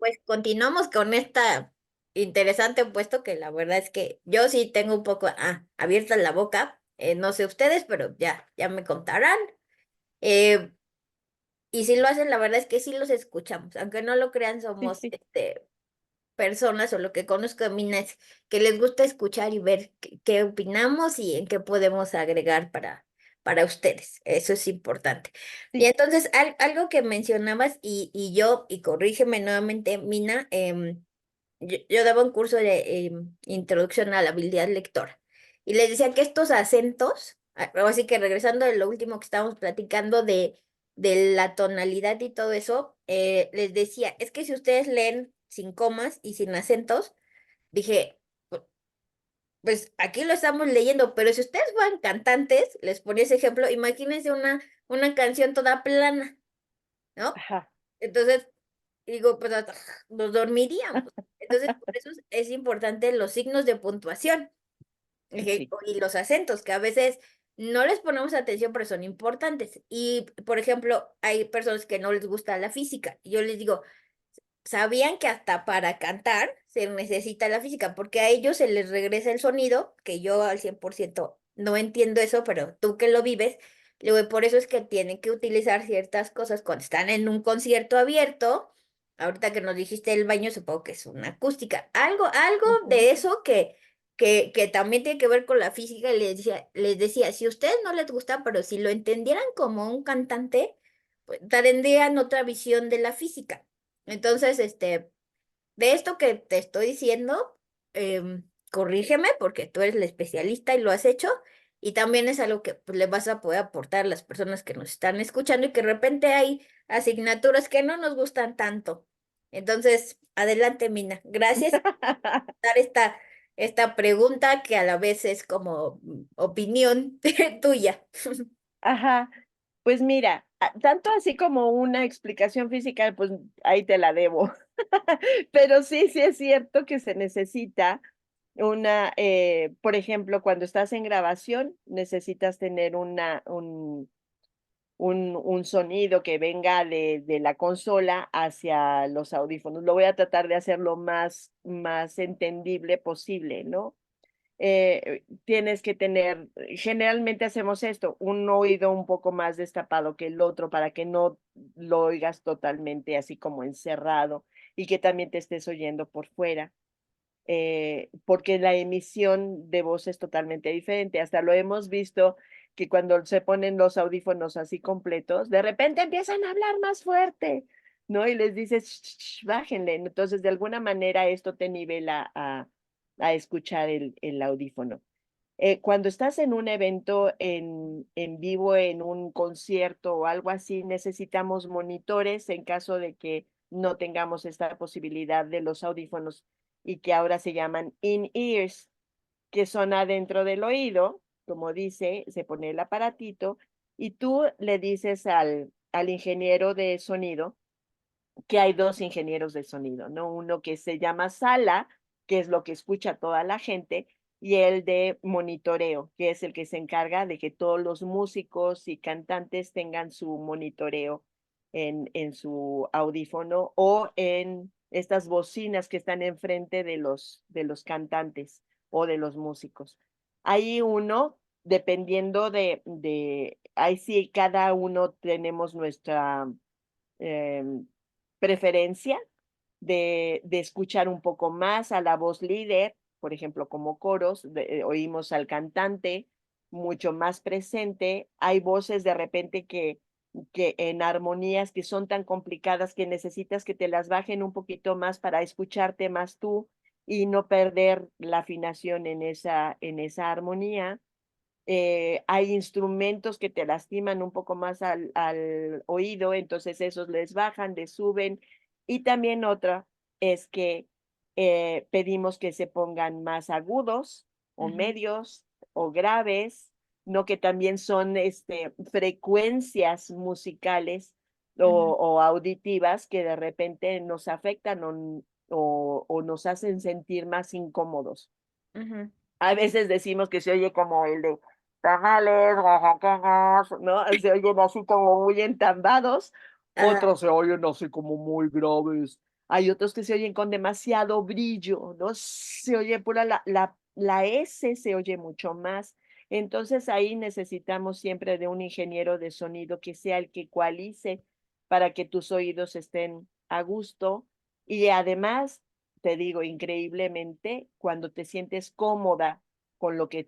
pues continuamos con esta interesante puesto que la verdad es que yo sí tengo un poco abierta la boca. No sé ustedes, pero ya me contarán. Eh, y si lo hacen, la verdad es que sí los escuchamos. Aunque no lo crean, Sí, somos sí, personas o lo que conozco de Mina es que les gusta escuchar y ver qué opinamos y en qué podemos agregar para ustedes. Eso es importante. Y sí. entonces, algo que mencionabas y corrígeme nuevamente, Mina, yo daba un curso de introducción a la habilidad lectora y les decía que estos acentos, así que regresando de lo último que estábamos platicando de la tonalidad y todo eso, les decía, es que si ustedes leen sin comas y sin acentos, dije, pues aquí lo estamos leyendo, pero si ustedes fueran cantantes, les ponía ese ejemplo, imagínense una canción toda plana, ¿no? Ajá, Entonces, digo, pues hasta nos dormiríamos. Entonces, por eso es importante los signos de puntuación sí. y los acentos, que a veces no les ponemos atención, pero son importantes. Y, por ejemplo, hay personas que no les gusta la física. Y yo les digo, ¿sabían que hasta para cantar se necesita la física? Porque a ellos se les regresa el sonido, que yo al 100% no entiendo eso, pero tú que lo vives, luego por eso es que tienen que utilizar ciertas cosas cuando están en un concierto abierto. Ahorita que nos dijiste el baño, supongo que es una acústica. Algo Ujú. de eso que también tiene que ver con la física. Y les decía, si a ustedes no les gusta, pero si lo entendieran como un cantante, pues tendrían otra visión de la física. Entonces, de esto que te estoy diciendo, corrígeme porque tú eres la especialista y lo has hecho, y también es algo que pues, le vas a poder aportar a las personas que nos están escuchando y que de repente hay asignaturas que no nos gustan tanto. Entonces, adelante, Mina. Gracias por dar esta pregunta que a la vez es como opinión tuya. Ajá, pues mira, tanto así como una explicación física, pues ahí te la debo. Pero sí, sí es cierto que se necesita por ejemplo, cuando estás en grabación, necesitas tener un sonido que venga de la consola hacia los audífonos. Lo voy a tratar de hacer lo más entendible posible, ¿no? Tienes que tener, generalmente hacemos esto, un oído un poco más destapado que el otro para que no lo oigas totalmente así como encerrado y que también te estés oyendo por fuera, porque la emisión de voz es totalmente diferente. Hasta lo hemos visto que cuando se ponen los audífonos así completos, de repente empiezan a hablar más fuerte, ¿no? Y les dices, bájenle. Entonces, de alguna manera esto te nivela a escuchar el audífono. Cuando estás en un evento en vivo, en un concierto o algo así, necesitamos monitores en caso de que no tengamos esta posibilidad de los audífonos y que ahora se llaman in-ears, que son adentro del oído, como dice, se pone el aparatito y tú le dices al ingeniero de sonido que hay dos ingenieros de sonido, ¿no? Uno que se llama sala, que es lo que escucha toda la gente, y el de monitoreo, que es el que se encarga de que todos los músicos y cantantes tengan su monitoreo en su audífono o en estas bocinas que están enfrente de los cantantes o de los músicos. Hay uno, dependiendo ahí sí, cada uno tenemos nuestra eh, preferencia de escuchar un poco más a la voz líder, por ejemplo, como coros, oímos al cantante mucho más presente. Hay voces de repente que en armonías que son tan complicadas que necesitas que te las bajen un poquito más para escucharte más tú y no perder la afinación en esa armonía. Hay instrumentos que te lastiman un poco más al oído, entonces esos les bajan, les suben. Y también otra es que pedimos que se pongan más agudos o Ujú, medios o graves, no que también son frecuencias musicales ujú, o auditivas que de repente nos afectan o nos hacen sentir más incómodos. ujú. A veces decimos que se oye como el de tamales oaxaqueños, ¿no? Se oyen así como muy entambados, Ajá. otros se oyen así como muy graves. hay otros que se oyen con demasiado brillo, ¿no? Se oye pura la S se oye mucho más. Entonces, ahí necesitamos siempre de un ingeniero de sonido que sea el que ecualice para que tus oídos estén a gusto. Y además, te digo, increíblemente, cuando te sientes cómoda con lo que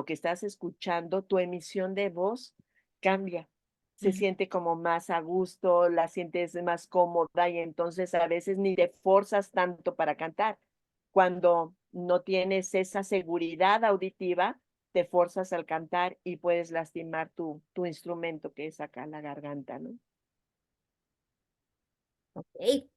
estás escuchando, tu emisión de voz cambia. Se Ujú. siente como más a gusto, la sientes más cómoda y entonces a veces ni te forzas tanto para cantar. Cuando no tienes esa seguridad auditiva, te forzas al cantar y puedes lastimar tu instrumento, que es acá la garganta, ¿no? Ok.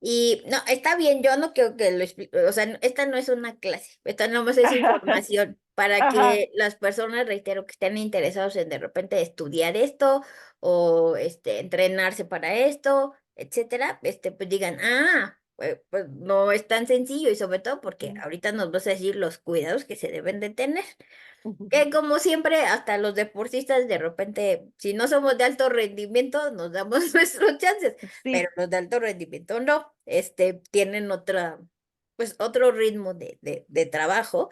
Y no, está bien, yo no creo que lo explique, o sea, esta no es una clase, esta nomás es información para Ajá. que las personas, reitero, que estén interesados en de repente estudiar esto o entrenarse para esto, etcétera, pues digan, pues no es tan sencillo y sobre todo porque ahorita nos vas a decir los cuidados que se deben de tener. Que como siempre, hasta los deportistas de repente, si no somos de alto rendimiento, nos damos nuestros chances, pero Sí, los de alto rendimiento no, tienen otra, pues otro ritmo de trabajo,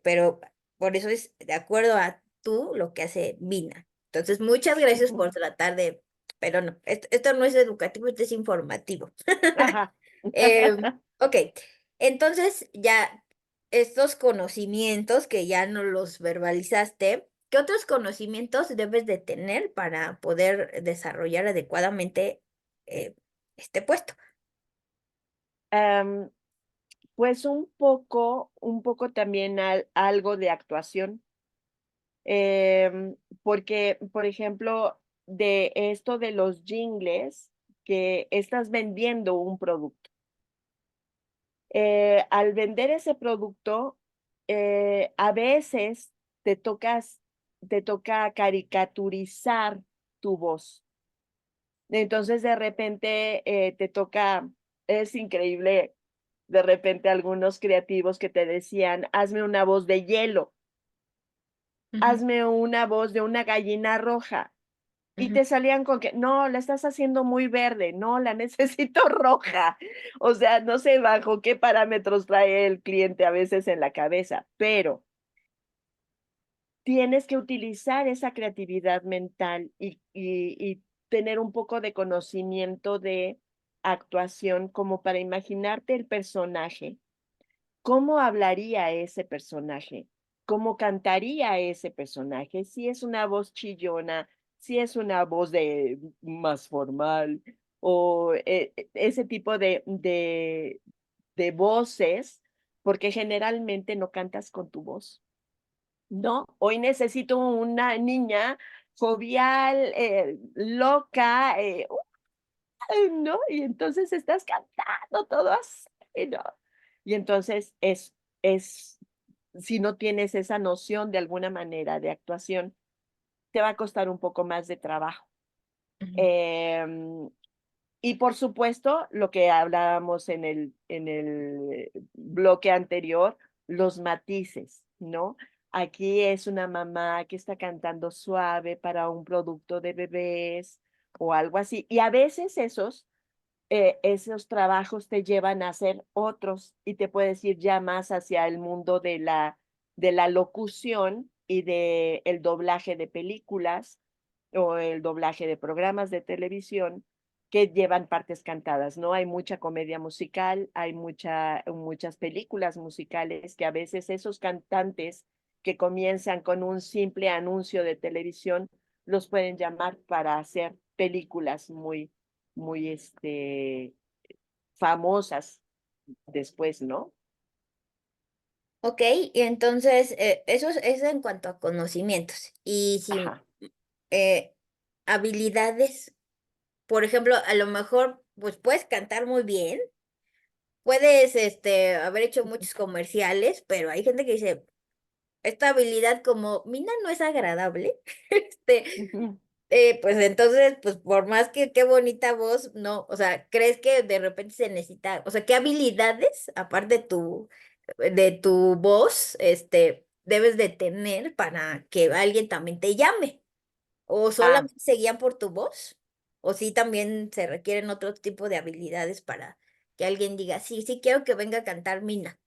pero por eso es de acuerdo a tú lo que hace Vina. Entonces, muchas gracias por tratar de, pero no, esto no es educativo, esto es informativo. ajá. Eh, ok, entonces ya estos conocimientos que ya no los verbalizaste, ¿qué otros conocimientos debes de tener para poder desarrollar adecuadamente eh, este puesto? Em, pues un poco también algo de actuación. Porque, por ejemplo, de esto de los jingles, que estás vendiendo un producto. Al vender ese producto, a veces te tocas, te toca caricaturizar tu voz. Entonces, de repente, te toca, es increíble, de repente algunos creativos que te decían, hazme una voz de hielo, Ujú, hazme una voz de una gallina roja. Y ujú. te salían con que, no, la estás haciendo muy verde, no, la necesito roja. O sea, no sé bajo qué parámetros trae el cliente a veces en la cabeza, pero tienes que utilizar esa creatividad mental y tener un poco de conocimiento de actuación como para imaginarte el personaje. ¿Cómo hablaría ese personaje? ¿Cómo cantaría ese personaje? Si es una voz chillona, si es una voz de más formal o ese tipo de voces, porque generalmente no cantas con tu voz, ¿no? Hoy necesito una niña jovial, loca, ¿no? Y entonces estás cantando todo así, ¿no? Y entonces es si no tienes esa noción de alguna manera de actuación, te va a costar un poco más de trabajo. Ujú. Em, y por supuesto, lo que hablábamos en el bloque anterior, los matices, ¿no? Aquí es una mamá que está cantando suave para un producto de bebés o algo así. Y a veces esos trabajos te llevan a hacer otros y te puedes ir ya más hacia el mundo de la locución y de el doblaje de películas o el doblaje de programas de televisión que llevan partes cantadas, ¿no? Hay mucha comedia musical, hay muchas películas musicales que a veces esos cantantes que comienzan con un simple anuncio de televisión los pueden llamar para hacer películas muy, famosas después, ¿no? Ok, y entonces eso es en cuanto a conocimientos. Y si Ajá. eh, habilidades, por ejemplo, a lo mejor pues puedes cantar muy bien. Puedes, haber hecho muchos comerciales, pero hay gente que dice, esta habilidad como Mina no es agradable, Ujú. pues entonces, pues por más que qué bonita voz, no, o sea, ¿crees que de repente se necesita, o sea, qué habilidades, aparte de tu voz, debes de tener para que alguien también te llame? ¿O Ah, solamente se guían por tu voz? o sí también se requieren otro tipo de habilidades para que alguien diga, sí, sí quiero que venga a cantar Mina.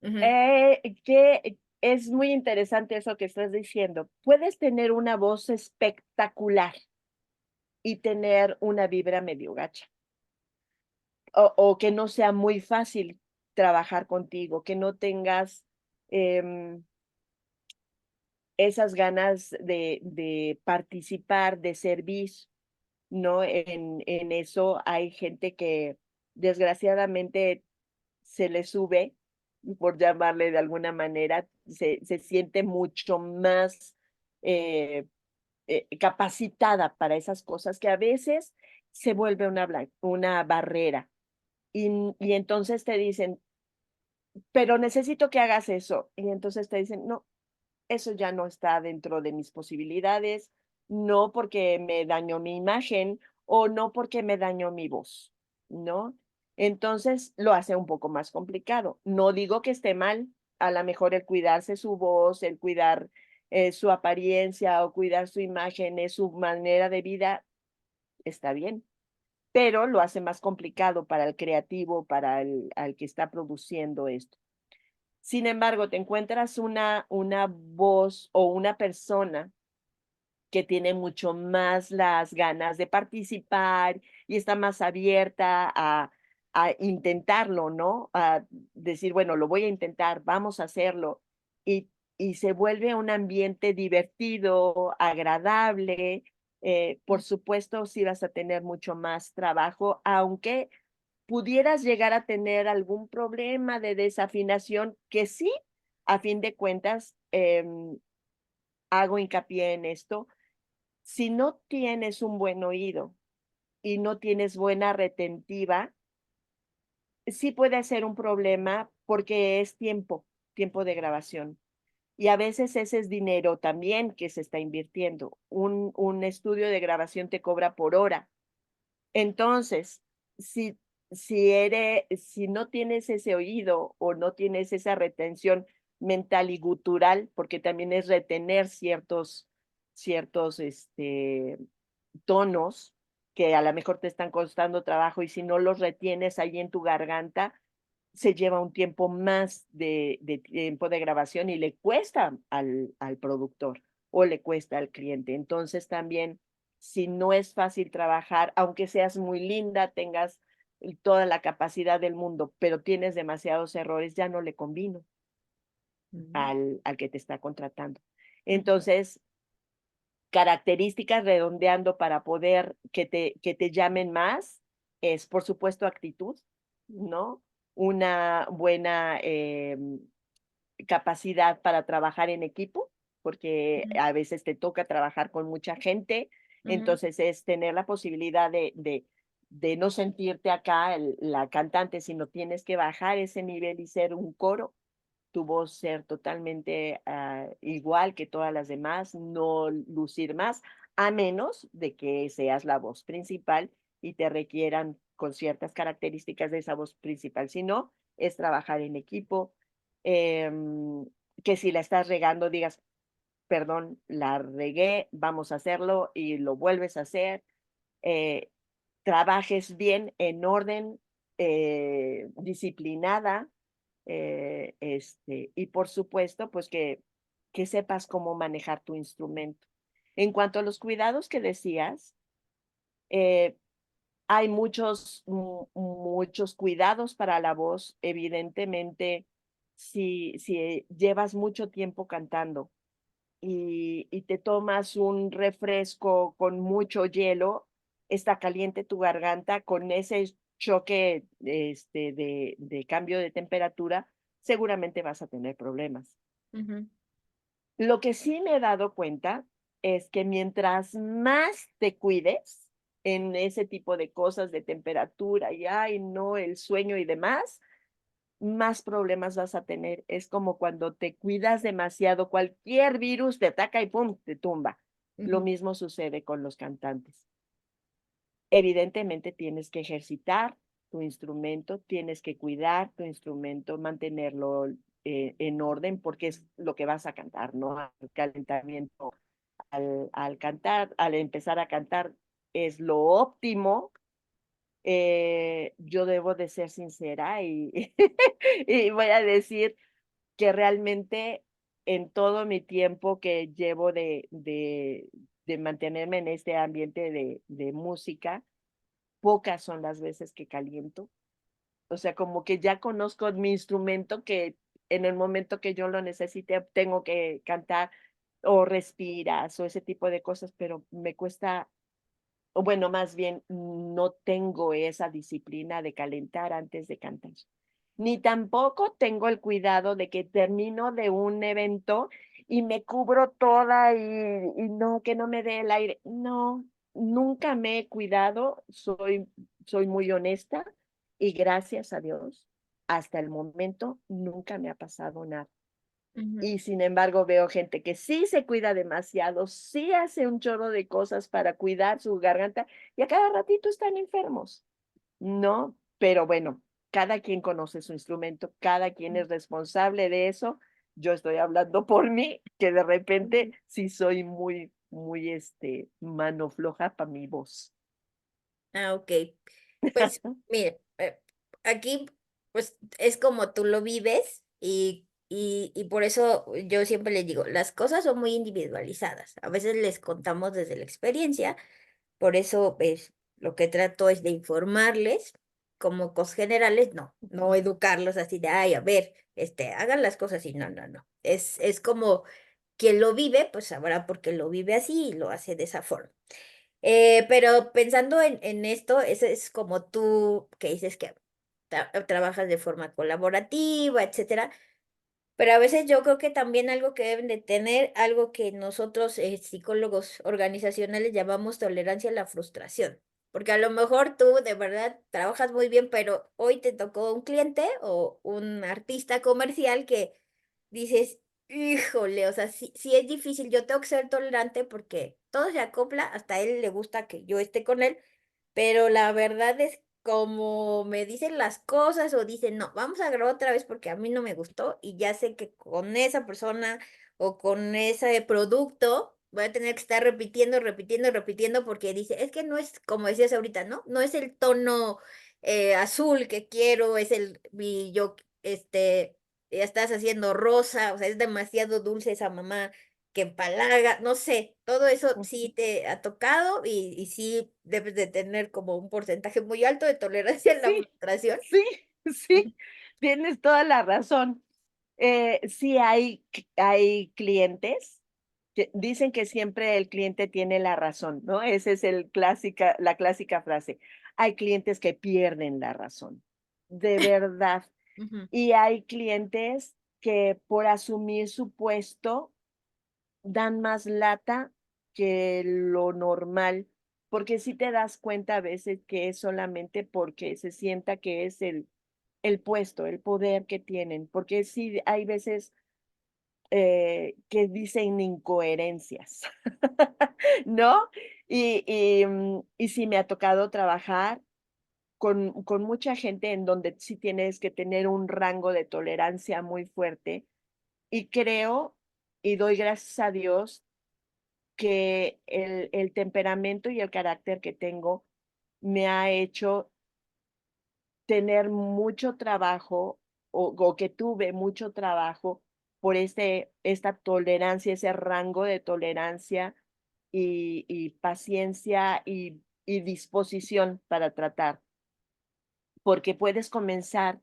Ujú, Que es muy interesante eso que estás diciendo. Puedes tener una voz espectacular y tener una vibra medio gacha, o que no sea muy fácil trabajar contigo, que no tengas em, esas ganas de participar, de servir, ¿no? En eso hay gente que desgraciadamente se le sube, por llamarle de alguna manera, se siente mucho más eh, capacitada para esas cosas que a veces se vuelve una barrera. Y entonces te dicen, pero necesito que hagas eso. Y entonces te dicen, no, eso ya no está dentro de mis posibilidades, no porque me dañó mi imagen o no porque me dañó mi voz, ¿no? Entonces lo hace un poco más complicado. No digo que esté mal, a lo mejor el cuidarse su voz, el cuidar su apariencia o cuidar su imagen, es su manera de vida, está bien, pero lo hace más complicado para el creativo, para el al que está produciendo esto. Sin embargo, te encuentras una voz o una persona que tiene mucho más las ganas de participar y está más abierta a intentarlo, ¿no? A decir, bueno, lo voy a intentar, vamos a hacerlo. Y, y se vuelve un ambiente divertido, agradable. Por supuesto, sí vas a tener mucho más trabajo, aunque pudieras llegar a tener algún problema de desafinación, que sí, a fin de cuentas, hago hincapié en esto, si no tienes un buen oído y no tienes buena retentiva, sí puede ser un problema porque es tiempo de grabación. Y a veces ese es dinero también que se está invirtiendo. Un estudio de grabación te cobra por hora. Entonces, si, si no tienes ese oído o no tienes esa retención mental y gutural, porque también es retener ciertos tonos que a lo mejor te están costando trabajo y si no los retienes ahí en tu garganta, se lleva un tiempo más de tiempo de grabación y le cuesta al productor o le cuesta al cliente. Entonces también, si no es fácil trabajar, aunque seas muy linda, tengas toda la capacidad del mundo, pero tienes demasiados errores, ya no le convino ujú, al que te está contratando. ujú, Entonces, características redondeando para poder que te llamen más es, por supuesto, actitud, ¿no? Una buena capacidad para trabajar en equipo, porque ujú, a veces te toca trabajar con mucha gente, ujú, entonces es tener la posibilidad de no sentirte acá la cantante, sino tienes que bajar ese nivel y ser un coro, tu voz ser totalmente igual que todas las demás, no lucir más, a menos de que seas la voz principal y te requieran con ciertas características de esa voz principal. Si no, es trabajar en equipo, eh, que si la estás regando, digas, perdón, la regué, vamos a hacerlo y lo vuelves a hacer. Eh, Trabajes bien, en orden, disciplinada, y por supuesto, pues que sepas cómo manejar tu instrumento. En cuanto a los cuidados que decías, eh, hay muchos cuidados para la voz. Evidentemente, si llevas mucho tiempo cantando y te tomas un refresco con mucho hielo, está caliente tu garganta con ese choque de cambio de temperatura, seguramente vas a tener problemas. ujú, Lo que sí me he dado cuenta es que mientras más te cuides en ese tipo de cosas de temperatura y, ay, no, el sueño y demás, más problemas vas a tener. Es como cuando te cuidas demasiado, cualquier virus te ataca y pum, te tumba. Lo ujú, mismo sucede con los cantantes. Evidentemente tienes que ejercitar tu instrumento, tienes que cuidar tu instrumento, mantenerlo en orden porque es lo que vas a cantar, ¿no? Al calentamiento, al cantar, al empezar a cantar, es lo óptimo. Yo debo de ser sincera y, y voy a decir que realmente en todo mi tiempo que llevo de mantenerme en este ambiente de música, pocas son las veces que caliento. O sea, como que ya conozco mi instrumento que en el momento que yo lo necesite tengo que cantar o respiras o ese tipo de cosas, pero me cuesta, o bueno, más bien no tengo esa disciplina de calentar antes de cantar. Ni tampoco tengo el cuidado de que termino de un evento y me cubro toda y no, que no me dé el aire. No, nunca me he cuidado, soy muy honesta y gracias a Dios, hasta el momento nunca me ha pasado nada. Ujú, Y sin embargo, veo gente que sí se cuida demasiado, sí hace un chorro de cosas para cuidar su garganta y a cada ratito están enfermos, ¿no? Pero bueno, cada quien conoce su instrumento, cada quien es responsable de eso. Yo estoy hablando por mí, que de repente ujú. sí soy muy, mano floja para mi voz. Ah, ok. Pues mire, aquí pues es como tú lo vives y por eso yo siempre les digo, las cosas son muy individualizadas. A veces les contamos desde la experiencia, por eso pues, lo que trato es de informarles como cosas generales, no educarlos así de, ay, a ver, hagan las cosas así, no. Es como quien lo vive, pues sabrá por qué lo vive así y lo hace de esa forma. Pero pensando en esto, eso es como tú que dices que trabajas de forma colaborativa, etcétera. Pero a veces yo creo que también algo que deben de tener, algo que nosotros psicólogos organizacionales llamamos tolerancia a la frustración. Porque a lo mejor tú de verdad trabajas muy bien, pero hoy te tocó un cliente o un artista comercial que dices, híjole, o sea, sí es difícil, yo tengo que ser tolerante porque todo se acopla, hasta a él le gusta que yo esté con él, pero la verdad es como me dicen las cosas o dicen, no, vamos a grabar otra vez porque a mí no me gustó y ya sé que con esa persona o con ese producto voy a tener que estar repitiendo porque dice, es que no es como decías ahorita, ¿no? No es el tono azul que quiero, es yo, ya estás haciendo rosa, o sea, es demasiado dulce esa mamá que empalaga, no sé, todo eso sí te ha tocado y sí debes de tener como un porcentaje muy alto de tolerancia a la Sí, frustración. sí, sí, tienes toda la razón. Sí hay clientes que dicen que siempre el cliente tiene la razón, ¿no? Esa es la clásica frase. Hay clientes que pierden la razón, de verdad. Ujú, Y hay clientes que por asumir su puesto dan más lata que lo normal, porque si te das cuenta a veces que es solamente porque se sienta que es el puesto, el poder que tienen, porque sí hay veces que dicen incoherencias, ¿no? Y sí me ha tocado trabajar con mucha gente en donde sí tienes que tener un rango de tolerancia muy fuerte y creo y doy gracias a Dios que el temperamento y el carácter que tengo me ha hecho tener mucho trabajo o que tuve mucho trabajo por esta tolerancia, ese rango de tolerancia y paciencia y disposición para tratar, porque puedes comenzar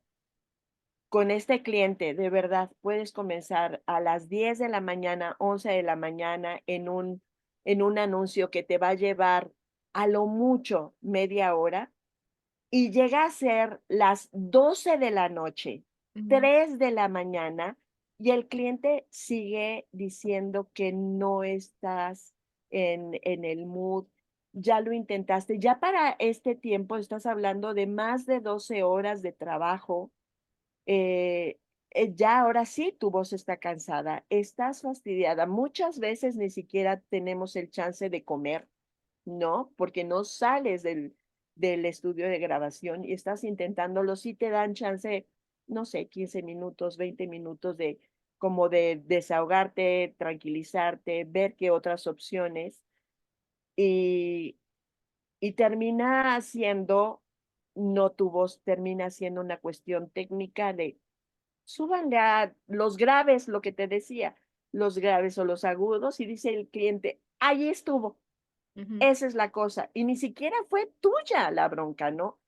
con este cliente, de verdad, puedes comenzar a las 10 de la mañana, 11 de la mañana en un anuncio que te va a llevar a lo mucho media hora y llega a ser las 12 de la noche, ujú. 3 de la mañana, y el cliente sigue diciendo que no estás en el mood, ya lo intentaste, ya para este tiempo estás hablando de más de 12 horas de trabajo, eh, ya ahora sí tu voz está cansada, estás fastidiada. Muchas veces ni siquiera tenemos el chance de comer, ¿no? Porque no sales del estudio de grabación y estás intentándolo, sí te dan chance, no sé, 15 minutos, 20 minutos de como de desahogarte, tranquilizarte, ver qué otras opciones. Y, y termina siendo, no tu voz, termina siendo una cuestión técnica de súbanle a los graves, lo que te decía, los graves o los agudos, y dice el cliente, ahí estuvo, Ujú, esa es la cosa, y ni siquiera fue tuya la bronca, ¿no?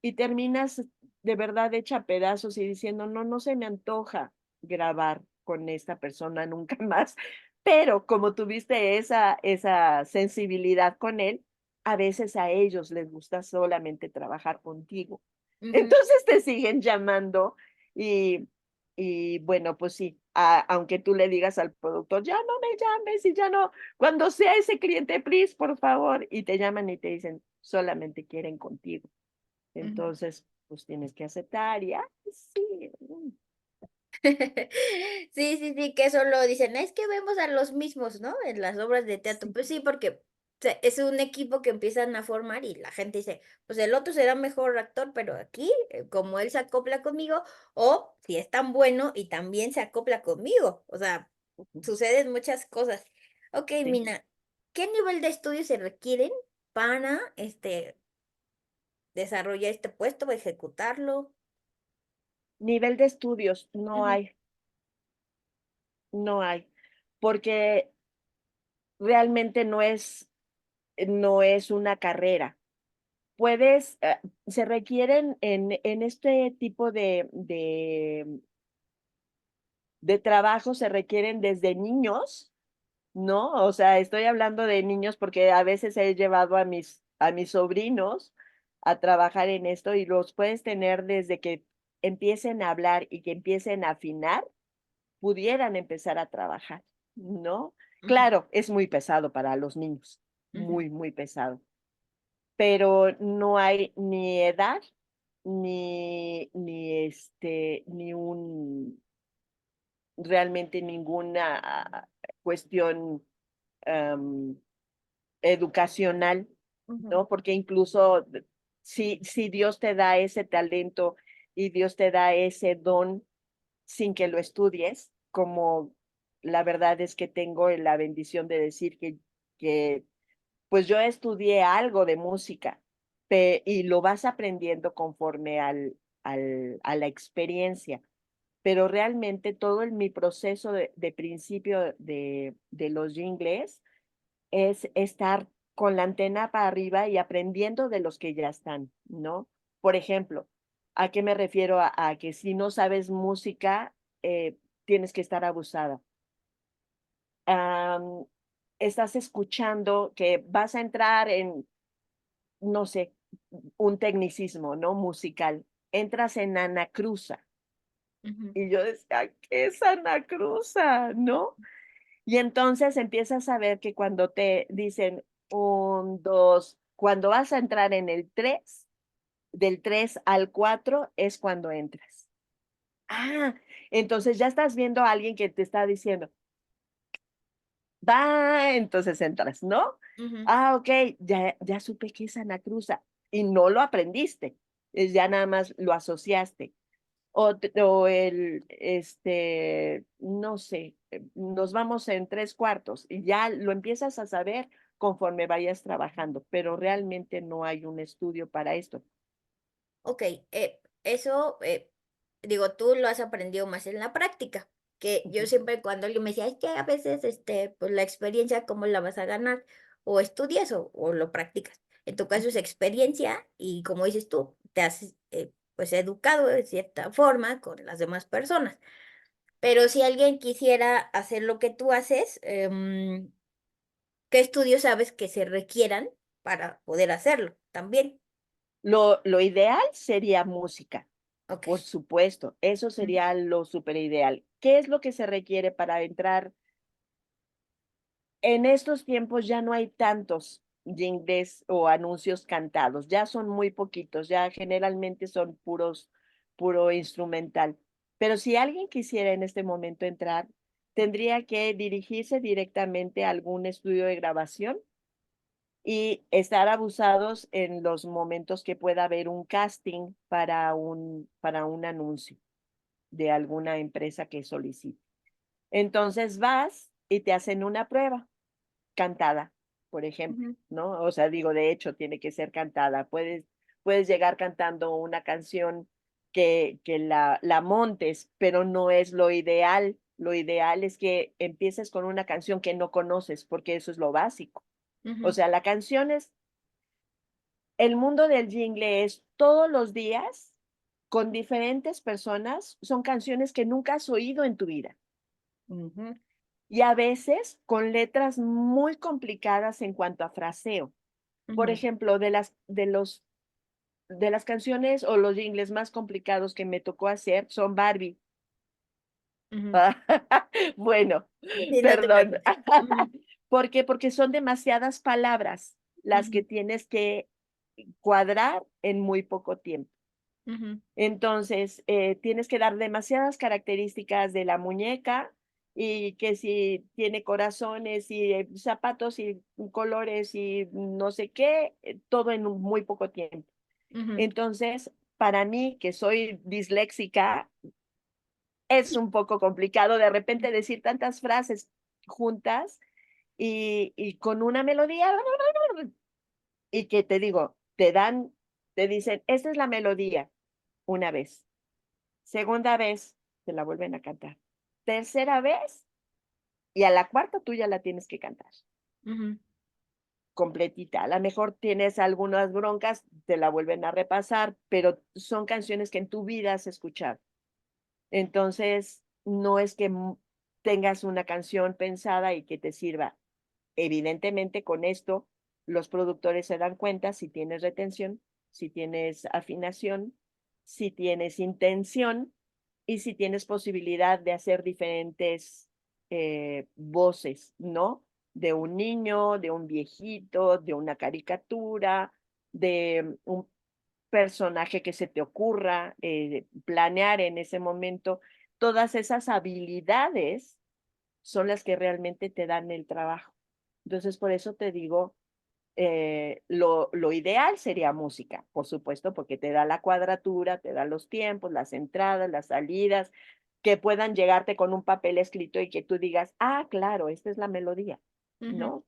Y terminas de verdad hecha pedazos y diciendo: "No, no se me antoja grabar con esta persona nunca más". Pero como tuviste esa sensibilidad con él, a veces a ellos les gusta solamente trabajar contigo. ujú. Entonces te siguen llamando y bueno, pues sí, aunque tú le digas al productor: "Ya no me llames y ya no, cuando sea ese cliente, please, por favor", y te llaman y te dicen: "Solamente quieren contigo". Ujú. Entonces, pues tienes que aceptar y, sí, Sí, sí, sí, que eso lo dicen, es que vemos a los mismos, ¿no? En las obras de teatro. sí, Pues sí, porque es un equipo que empiezan a formar y la gente dice, pues el otro será mejor actor, pero aquí, como él se acopla conmigo, o si es tan bueno y también se acopla conmigo. O sea, ujú, suceden muchas cosas. Ok, sí. Mina, ¿qué nivel de estudio se requieren para desarrollar este puesto o ejecutarlo? Nivel de estudios, no Ujú, hay, no hay, porque realmente no es una carrera. Puedes, se requieren en este tipo de trabajo, se requieren desde niños, ¿no? O sea, estoy hablando de niños porque a veces he llevado a mis sobrinos a trabajar en esto y los puedes tener desde que empiecen a hablar y que empiecen a afinar, pudieran empezar a trabajar, ¿no? ujú, Claro, es muy pesado para los niños, ujú, muy, muy pesado, pero no hay ni edad, ni un realmente ninguna cuestión, am, educacional, ujú, ¿no? Porque incluso si Dios te da ese talento y Dios te da ese don sin que lo estudies, como la verdad es que tengo la bendición de decir que pues yo estudié algo de música, y lo vas aprendiendo conforme a la experiencia, pero realmente todo en mi proceso de principio de los jingles es estar con la antena para arriba y aprendiendo de los que ya están, ¿no? Por ejemplo, ¿a qué me refiero? A que si no sabes música, tienes que estar abusada. Am, estás escuchando que vas a entrar en, no sé, un tecnicismo, ¿no? Musical. Entras en anacruza. ujú. Y yo decía, ¿qué es anacruza? ¿No? Y entonces empiezas a ver que cuando te dicen un, dos, cuando vas a entrar en el 3, del 3 al 4 es cuando entras. Ah, entonces ya estás viendo a alguien que te está diciendo, va, entonces entras, ¿no? Ujú, Ah, okey, ya supe que es anacruza, y no lo aprendiste, ya nada más lo asociaste. O no sé, nos vamos en 3/4 y ya lo empiezas a saber conforme vayas trabajando, pero realmente no hay un estudio para esto. ok, eso, digo, tú lo has aprendido más en la práctica, que yo Ujú, siempre cuando alguien me decía, es que a veces, pues la experiencia, ¿cómo la vas a ganar? O estudias o lo practicas. En tu caso es ujú. experiencia y como dices tú, te has, pues educado de cierta forma con las demás personas. Pero si alguien quisiera hacer lo que tú haces, ¿qué estudios sabes que se requieran para poder hacerlo también? Lo ideal sería música, Ok. por supuesto, eso Ujú, sería lo superideal. ¿Qué es lo que se requiere para entrar? En estos tiempos ya no hay tantos jingles o anuncios cantados, ya son muy poquitos, ya generalmente son puro instrumental. Pero si alguien quisiera en este momento entrar, tendría que dirigirse directamente a algún estudio de grabación y estar abusados en los momentos que pueda haber un casting para un anuncio de alguna empresa que solicite. Entonces vas y te hacen una prueba cantada. por ejemplo, ujú, ¿no? O sea, digo, de hecho, tiene que ser cantada. Puedes llegar cantando una canción que la montes, pero no es lo ideal. Lo ideal es que empieces con una canción que no conoces, porque eso es lo básico. O ujú, sea, la canción es, el mundo del jingle es todos los días con diferentes personas, son canciones que nunca has oído en tu vida. ujú, Y a veces con letras muy complicadas en cuanto a fraseo. Por ujú, ejemplo, de las canciones o los jingles más complicados que me tocó hacer son Barbie. ujú. Bueno, Sí, no te perdón. preocupes. Ujú, ¿Por qué? Porque son demasiadas palabras las que ujú, tienes que cuadrar en muy poco tiempo. ujú, Entonces, tienes que dar demasiadas características de la muñeca, y que si tiene corazones y zapatos y colores y no sé qué, todo en un muy poco tiempo. ujú, Entonces, para mí, que soy disléxica, es un poco complicado de repente decir tantas frases juntas y con una melodía, y que te digo, te dicen: "Esta es la melodía", una vez. Segunda vez, te la vuelven a cantar. Tercera vez, y a la cuarta tú ya la tienes que cantar ujú, completita. A la mejor tienes algunas broncas, te la vuelven a repasar, pero son canciones que en tu vida has escuchado. Entonces, no es que tengas una canción pensada y que te sirva. Evidentemente, con esto, los productores se dan cuenta si tienes retención, si tienes afinación, si tienes intención y si tienes posibilidad de hacer diferentes voces, ¿no? De un niño, de un viejito, de una caricatura, de un personaje que se te ocurra, planear en ese momento. Todas esas habilidades son las que realmente te dan el trabajo. Entonces, por eso te digo, lo ideal sería música, por supuesto, porque te da la cuadratura, te da los tiempos, las entradas, las salidas, que puedan llegarte con un papel escrito y que tú digas, ah, claro, esta es la melodía, ujú, ¿no?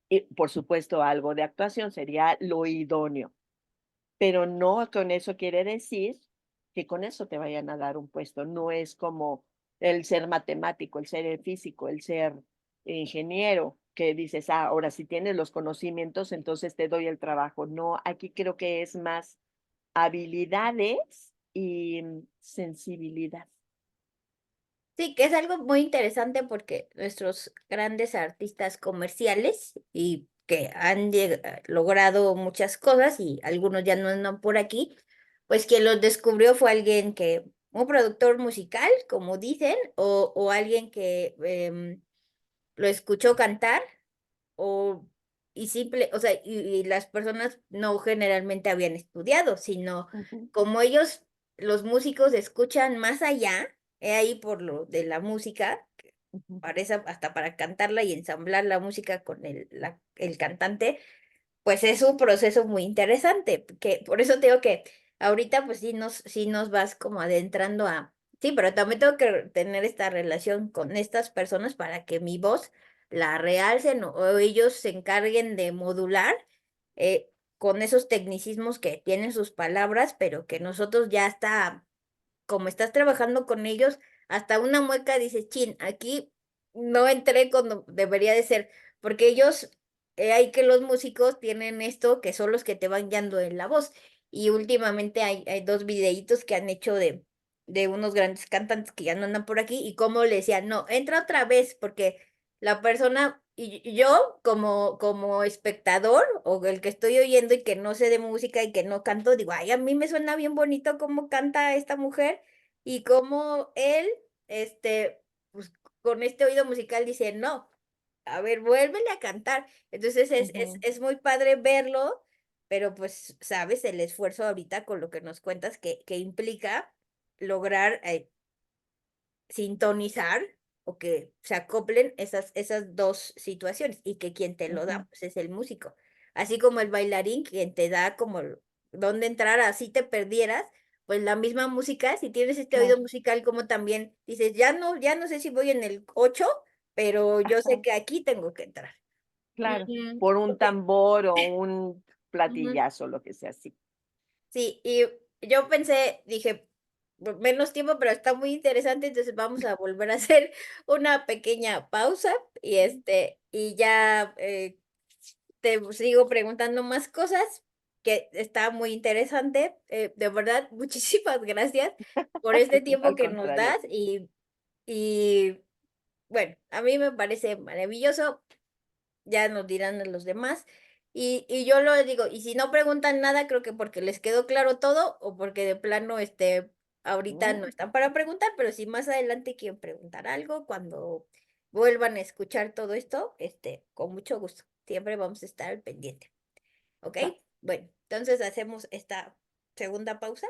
Y por supuesto, algo de actuación sería lo idóneo, pero no con eso quiere decir que con eso te vayan a dar un puesto. No es como el ser matemático, el ser físico, el ser ingeniero, que dices, ah, ahora si tienes los conocimientos, entonces te doy el trabajo. No, aquí creo que es más habilidades y sensibilidad. sí, que es algo muy interesante porque nuestros grandes artistas comerciales y que han logrado muchas cosas y algunos ya no andan por aquí, pues quien los descubrió fue alguien que, un productor musical, como dicen, o alguien que lo escuchó cantar o y simple, o sea, y las personas no generalmente habían estudiado, sino Ujú, como ellos, los músicos escuchan más allá, he ahí por lo de la música, que ujú, parece hasta para cantarla y ensamblar la música con el cantante, pues es un proceso muy interesante, que por eso te digo que ahorita pues sí nos vas como adentrando a, sí, pero también tengo que tener esta relación con estas personas para que mi voz la realcen o ellos se encarguen de modular con esos tecnicismos que tienen sus palabras, pero que nosotros ya está como estás trabajando con ellos, hasta una mueca dices, chin, aquí no entré cuando debería de ser, porque ellos, hay que los músicos tienen esto que son los que te van guiando en la voz. Y últimamente hay dos videitos que han hecho de unos grandes cantantes que ya no andan por aquí y cómo le decían, no, entra otra vez, porque la persona, y yo como espectador o el que estoy oyendo y que no sé de música y que no canto, digo, ay, a mí me suena bien bonito cómo canta esta mujer y cómo él, pues con este oído musical dice, no, a ver, vuélvele a cantar. Entonces ujú. es muy padre verlo, pero pues sabes el esfuerzo ahorita con lo que nos cuentas que implica lograr sintonizar o que se acoplen esas dos situaciones y que quien te lo da Ujú, pues es el músico. Así como el bailarín, quien te da como dónde entrar, así te perdieras, pues la misma música, si tienes este oído claro. musical como también dices, ya no sé si voy en el 8 pero yo sé Ajá. que aquí tengo que entrar. claro, Ujú, por un porque tambor o un ujú. platillazo, lo que sea así. Sí, y yo pensé, dije, menos tiempo, pero está muy interesante, entonces vamos a volver a hacer una pequeña pausa y y ya te sigo preguntando más cosas, que está muy interesante. De verdad, muchísimas gracias por este tiempo Al que nos contrario. das y bueno, a mí me parece maravilloso. Ya nos dirán a los demás. Y yo lo digo, y si no preguntan nada, creo que porque les quedó claro todo o porque de plano, ahorita no Mm, están para preguntar, pero si más adelante quieren preguntar algo, cuando vuelvan a escuchar todo esto, con mucho gusto. Siempre vamos a estar al pendiente. ¿Ok? claro. Bueno, entonces hacemos esta segunda pausa.